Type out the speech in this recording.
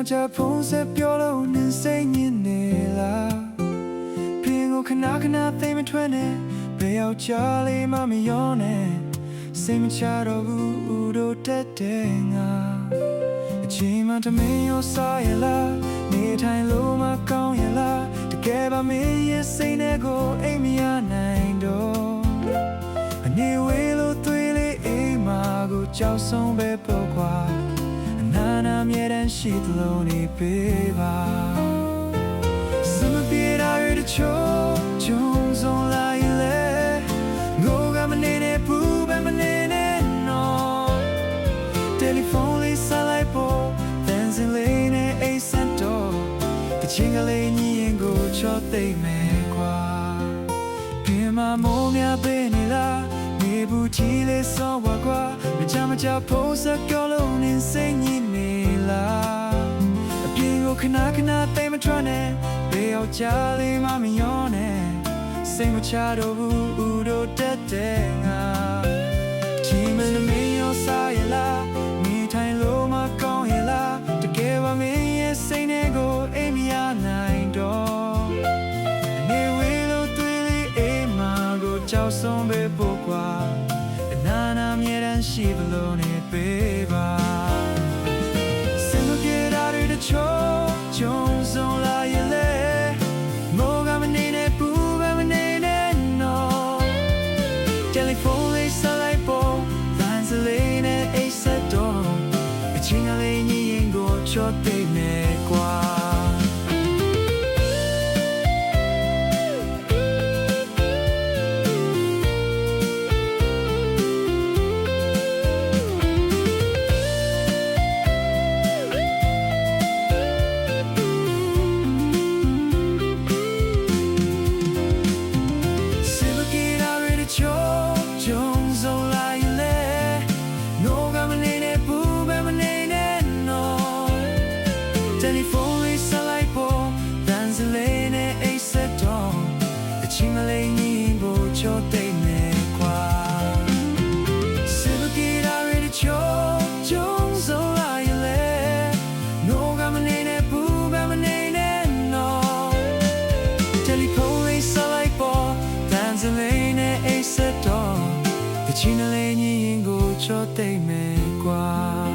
cha phone se pyo lo nin sai nyin ne la Pin ko khana khana thai ma thwan ne be yaw cha le ma mi yaw ne sai ma cha do bu do tat de nga A chain ma ta min yo sa ya la ne thai lo ma kaung ya la ta ke ba min ye sai ne ko ai mi ya nai do Ani we lo thui le ai ma ko chao song be po kwa Nanaမြဲတမ်းရှိသလိုနေပေးပါစမပြေတာရတဲ့ချိုးဂျုံစုံလာရင်လေငိုကမနေနဲ့ဘူးပဲမနေနဲ့နော်တယ်လီဖုန်းလေးဆက်လိုက်ဖို့တန်စင်လေးနဲ့အိတ်ဆက်တော့တချင်းကလေးညီရင်ကိုချော့သိမ့်မယ်ကွာပြင်မမိုးများပေးနေလားနေဘူးချီလေးစောဝါကွာမကြဖို့စကောလုံးနေစိတ်ညစ်နေလားအပြေကိုခဏခဏသိမထွက်နဲ့ဘေးယောက်ျားလေးမမယောနဲ့စိတ်မချတော့ဘူးတို့တက်တဲ့ငါချီမင်းမင်းရောစားရလားမိထိုင်လို့မကောင်းရလားတကယ်ပါမင်းရဲ့စိတ်နဲ့ကိုအိမ်မရနိုင်တော့နေဝေးလို့တွေ့လေးအိမ်မှာကိုကြောက်ဆုံးပဲပို့ကွာနာမြဲတမ်းရှိဘလို့နေပေးပါစင်မပြေတာတွေတချို့ဂျုံစုံလာရင်လေမိုးကမနေနဲ့ဘူးပဲမနေနဲ့နော်တယ်လီဖုန်းလေးဆက်လိုက်ဖို့လမ်းစလေးနဲ့အိတ်ဆက်တော့အချင်းကလေးညီရင်ကိုချော့သိနေကွာတယ်လီဖုန်းလေးဆက်လိုက်ဖို့တန်စလေးနဲ့အိတ်ဆက်တော့အချင်းမလေးညီဖို့ချော့သိမ့်နေကွာစေဘကေရာရတဲ့ချိုးဂျုံစုံလာရင်လေနိုကမနေနဲ့ဘူးပဲမနေနဲ့နော်တယ်လီဖုန်းလေးဆက်လိုက်ဖို့တန်စလေးနဲ့အိတ်ဆက်တော့အချင်းမလေးညီကိုချော့သိမ့်နေကွာ